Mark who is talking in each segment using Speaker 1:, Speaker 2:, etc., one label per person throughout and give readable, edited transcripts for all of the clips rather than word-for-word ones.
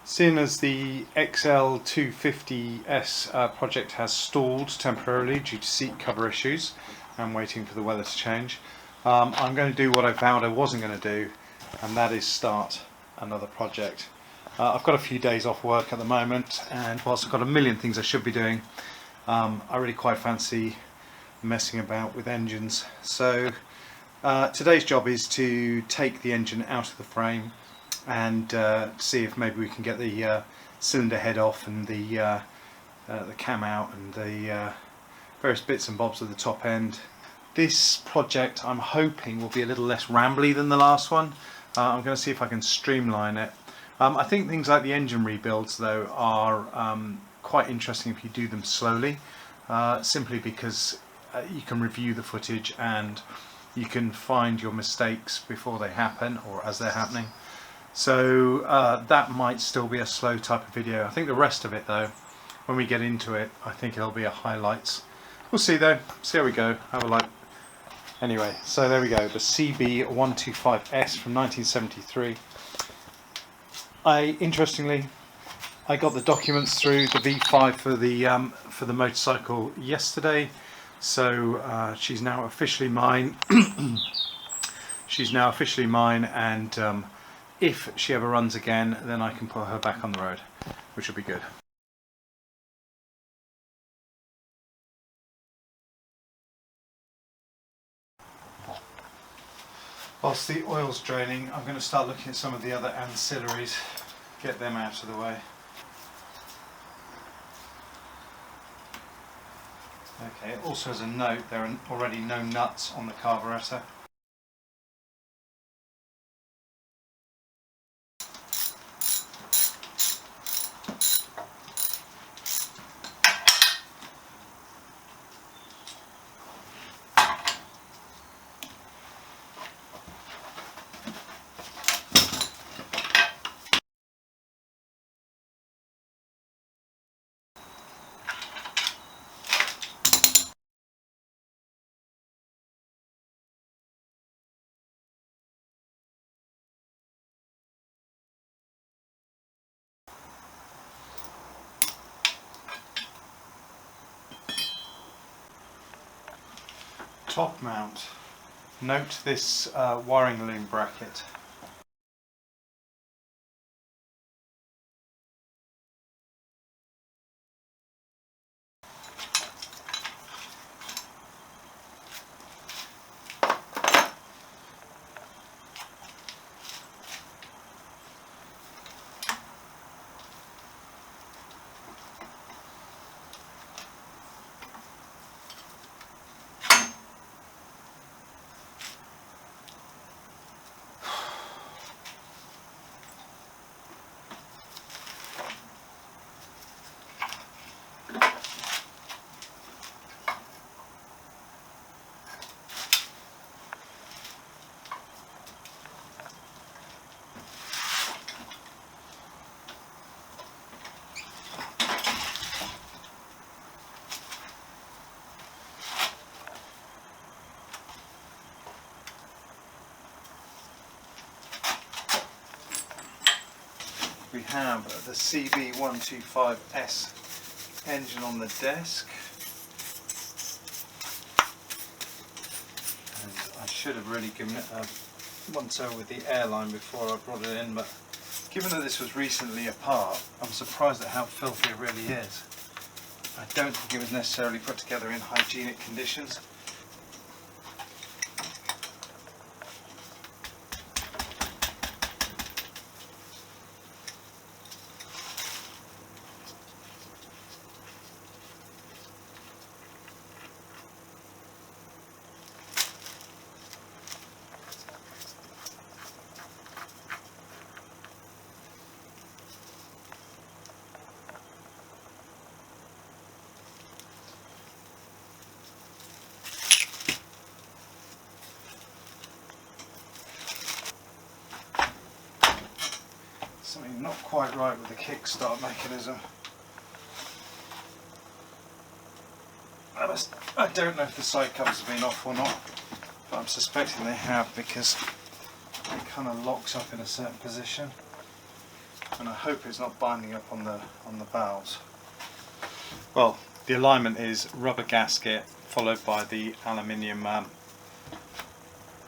Speaker 1: Seeing as the XL250S project has stalled temporarily due to seat cover issues and waiting for the weather to change, I'm going to do what I vowed I wasn't going to do, and that is start another project. I've got a few days off work at the moment, and whilst I've got a million things I should be doing, I really quite fancy messing about with engines. So today's job is to take the engine out of the frame and see if maybe we can get the cylinder head off and the cam out and the various bits and bobs of the top end. This project, I'm hoping, will be a little less rambly than the last one. I'm going to see if I can streamline it. I think things like the engine rebuilds though are quite interesting if you do them slowly, simply because you can review the footage and you can find your mistakes before they happen or as they're happening. So that might still be a slow type of video. I think the rest of it though, when we get into it, I think it'll be a highlights. We'll see though, see how we go, have a like. Anyway, so there we go, the CB125s from 1973. Interestingly, I got the documents through the V5 for the motorcycle yesterday, so she's now officially mine. She's now officially mine, and if she ever runs again, then I can put her back on the road, which will be good. Whilst the oil's draining, I'm going to start looking at some of the other ancillaries, get them out of the way. Okay, it also has a note, there are already no nuts on the carburettor. Top mount. Note this wiring loom bracket. We have the CB125s engine on the desk, and I should have really given it a once over with the airline before I brought it in, but given that this was recently apart, I'm surprised at how filthy it really is. I don't think it was necessarily put together in hygienic conditions. Something not quite right with the kickstart mechanism. I don't know if the side covers have been off or not, but I'm suspecting they have because it kind of locks up in a certain position. and I hope it's not binding up on the valves. Well, the alignment is rubber gasket followed by the aluminium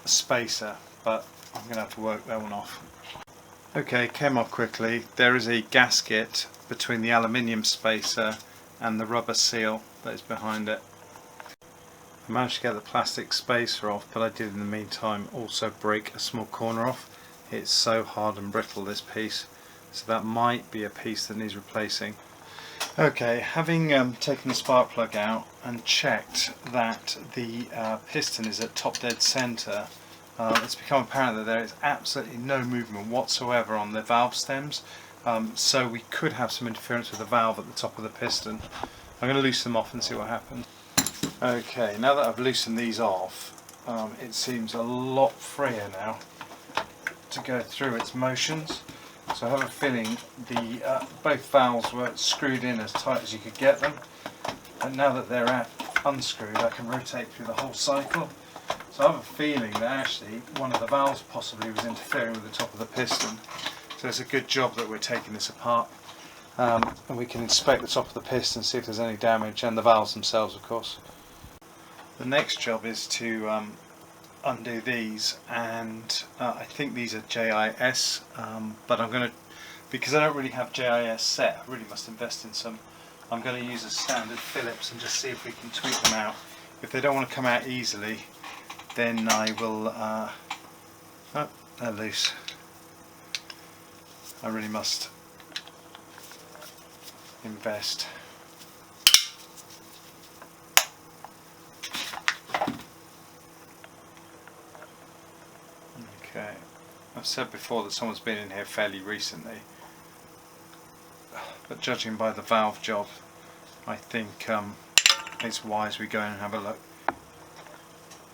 Speaker 1: spacer, but I'm going to have to work that one off. Okay, came off quickly. There is a gasket between the aluminium spacer and the rubber seal that is behind it. I managed to get the plastic spacer off, but I did in the meantime also break a small corner off. It's so hard and brittle, this piece, so that might be a piece that needs replacing. Okay, having taken the spark plug out and checked that the piston is at top dead centre, it's become apparent that there is absolutely no movement whatsoever on the valve stems, so we could have some interference with the valve at the top of the piston. I'm going to loosen them off and see what happens. Okay, now that I've loosened these off, it seems a lot freer now to go through its motions. So I have a feeling the both valves were screwed in as tight as you could get them, and now that they're unscrewed I can rotate through the whole cycle. So I have a feeling that actually one of the valves possibly was interfering with the top of the piston. So it's a good job that we're taking this apart, and we can inspect the top of the piston, see if there's any damage, and the valves themselves of course. The next job is to undo these, and I think these are JIS, but I'm going to, because I don't really have JIS set, I really must invest in some. I'm going to use a standard Phillips and just see if we can tweak them out. If they don't want to come out easily, then I will, oh, they're loose. I really must invest. Okay, I've said before that someone's been in here fairly recently, but judging by the valve job, I think it's wise we go in and have a look.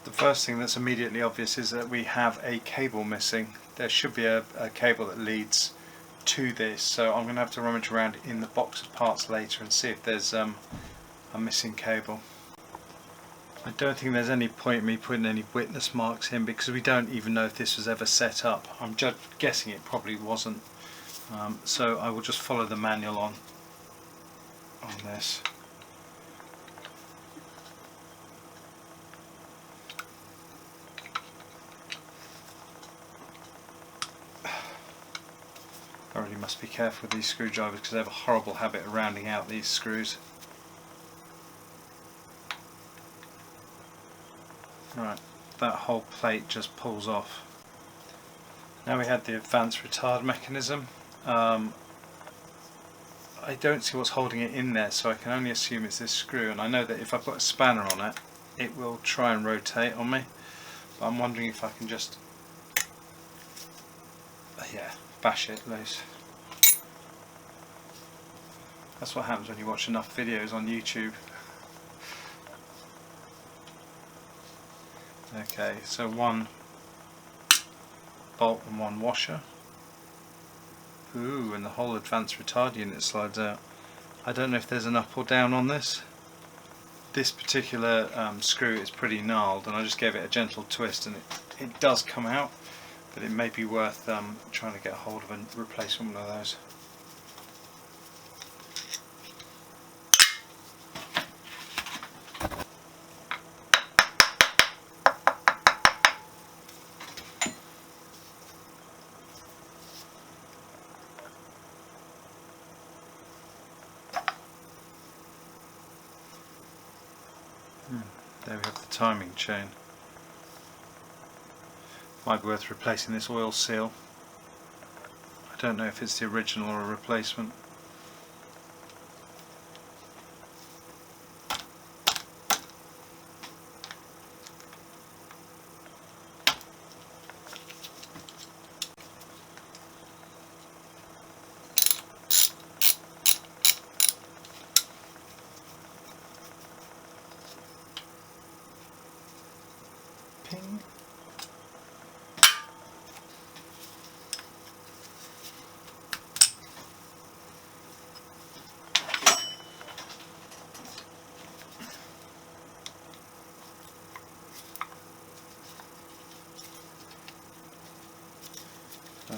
Speaker 1: The first thing that's immediately obvious is that we have a cable missing. There should be a cable that leads to this, so I'm going to have to rummage around in the box of parts later and see if there's a missing cable. I don't think there's any point in me putting any witness marks in because we don't even know if this was ever set up. I'm just guessing it probably wasn't, so I will just follow the manual on this. I really must be careful with these screwdrivers because I have a horrible habit of rounding out these screws. Right, that whole plate just pulls off. Now we had the advanced retard mechanism. I don't see what's holding it in there, so I can only assume it's this screw, and I know that if I put a spanner on it, it will try and rotate on me, but I'm wondering if I can just bash it loose. That's what happens when you watch enough videos on YouTube. Okay, so one bolt and one washer. Ooh, and the whole advanced retard unit slides out. I don't know if there's an up or down on this. This particular screw is pretty gnarled, and I just gave it a gentle twist and it does come out, but it may be worth trying to get a hold of and replace one of those. There we have the timing chain. Might be worth replacing this oil seal. I don't know if it's the original or a replacement. Ping.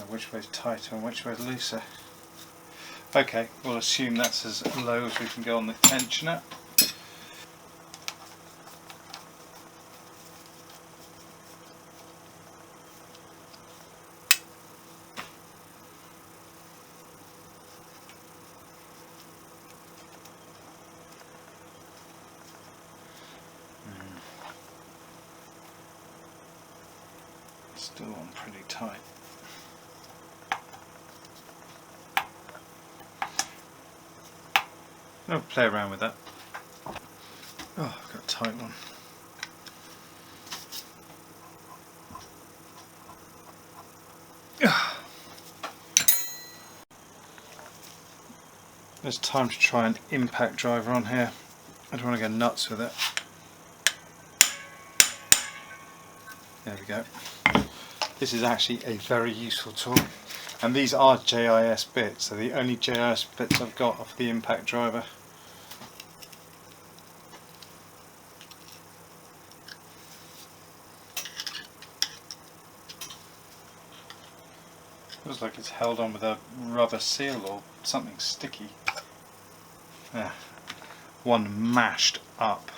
Speaker 1: Which way's tighter and which way's looser? Okay, we'll assume that's as low as we can go on the tensioner. Still on pretty tight. I'll play around with that. Oh, I've got a tight one. There's time to try an impact driver on here. I don't want to go nuts with it. There we go. This is actually a very useful tool, and these are JIS bits, so the only JIS bits I've got are for the impact driver. Looks like it's held on with a rubber seal or something sticky. One mashed up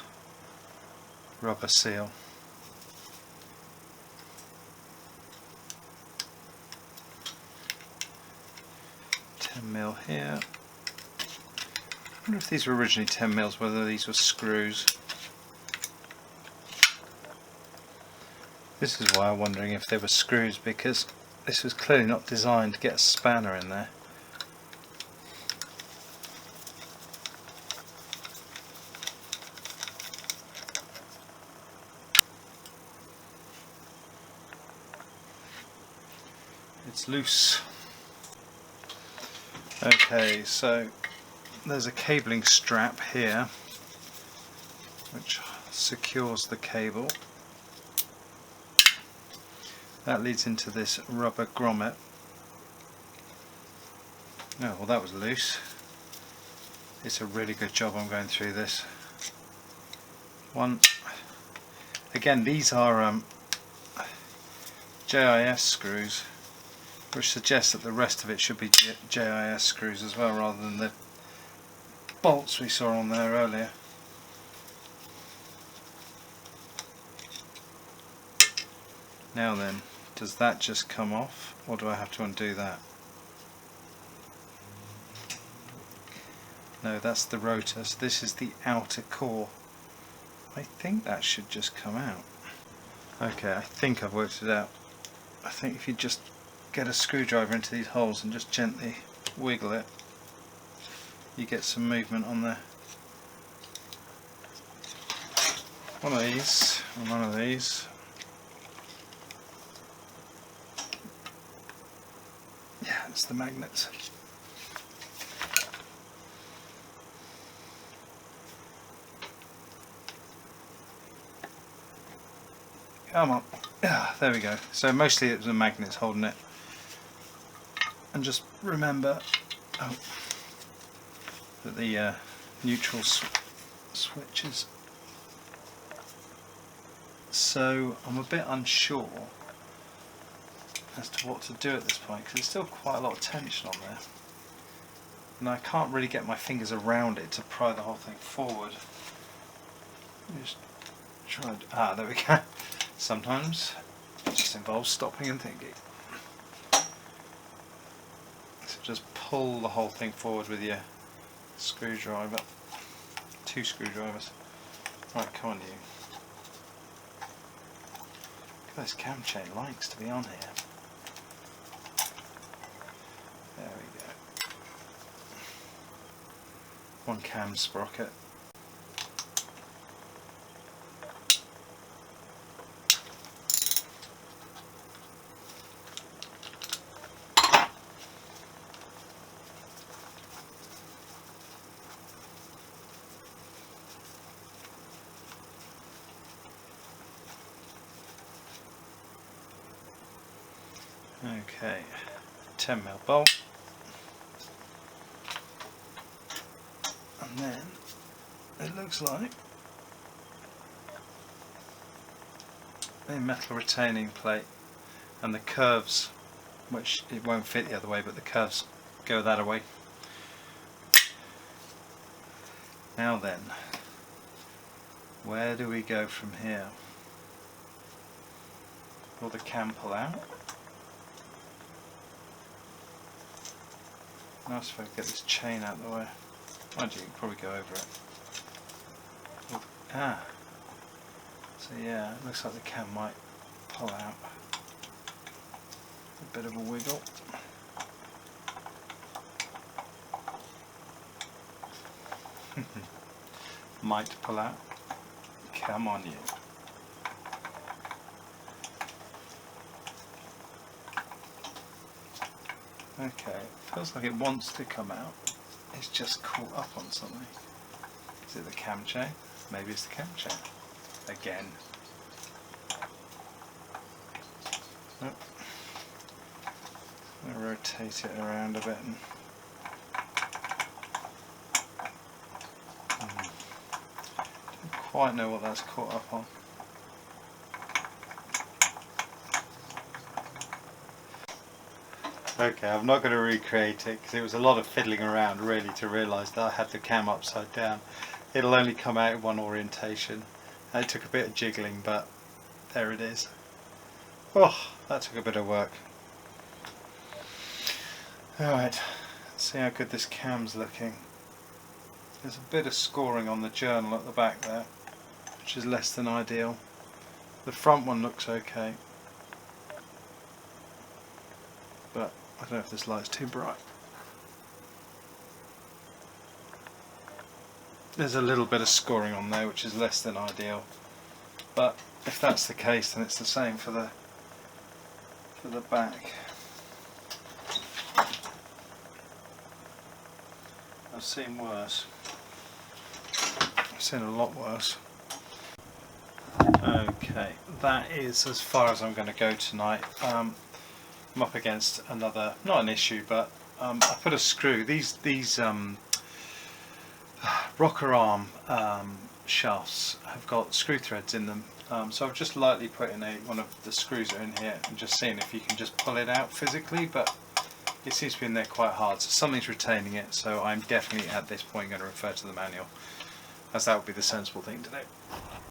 Speaker 1: rubber seal. Mil here. I wonder if these were originally 10 mils, whether these were screws. This is why I'm wondering if they were screws, because this was clearly not designed to get a spanner in there. It's loose. Okay, so there's a cabling strap here which secures the cable. That leads into this rubber grommet. Oh, well, that was loose. It's a really good job I'm going through this. One. Again, these are JIS screws, which suggests that the rest of it should be JIS screws as well, rather than the bolts we saw on there earlier. Now then, does that just come off, or do I have to undo that? No, that's the rotor, so this is the outer core. I think that should just come out. Okay, I think I've worked it out. I think if you just get a screwdriver into these holes and just gently wiggle it, you get some movement on there. One of these and one of these. Yeah, it's the magnets. Come on. There we go. So mostly it was the magnets holding it. And just remember that the neutral switches. So I'm a bit unsure as to what to do at this point, because there's still quite a lot of tension on there. And I can't really get my fingers around it to pry the whole thing forward. Just try. There we go. Sometimes it just involves stopping and thinking. So just pull the whole thing forward with your screwdriver. 2 screwdrivers. Right, come on you. Look at this cam chain, likes to be on here. There we go. 1 cam sprocket. Okay, 10mm bolt, and then it looks like a metal retaining plate, and the curves, which it won't fit the other way, but the curves go that way, Now then, where do we go from here? Will the cam pull out? Nice if I get this chain out of the way. Mind you, you can probably go over it. Ah, so yeah, it looks like the cam might pull out. A bit of a wiggle. Might pull out. Come on, you. Okay, feels like it wants to come out. It's just caught up on something. Is it the cam chain? Maybe it's the cam chain. Again. Oh. I'm going to rotate it around a bit. And don't quite know what that's caught up on. Okay, I'm not going to recreate it because it was a lot of fiddling around really to realise that I had the cam upside down. It'll only come out in one orientation. And it took a bit of jiggling, but there it is. Oh, that took a bit of work. Alright, let's see how good this cam's looking. There's a bit of scoring on the journal at the back there, which is less than ideal. The front one looks okay, but I don't know if this light's too bright. There's a little bit of scoring on there, which is less than ideal, but if that's the case, then it's the same for the back. I've seen worse. I've seen a lot worse. Okay, that is as far as I'm going to go tonight. I'm up against another, not an issue, but I put a screw. These rocker arm shafts have got screw threads in them, so I've just lightly put in one of the screws are in here and just seeing if you can just pull it out physically, but it seems to be in there quite hard, so something's retaining it, so I'm definitely at this point going to refer to the manual, as that would be the sensible thing to do.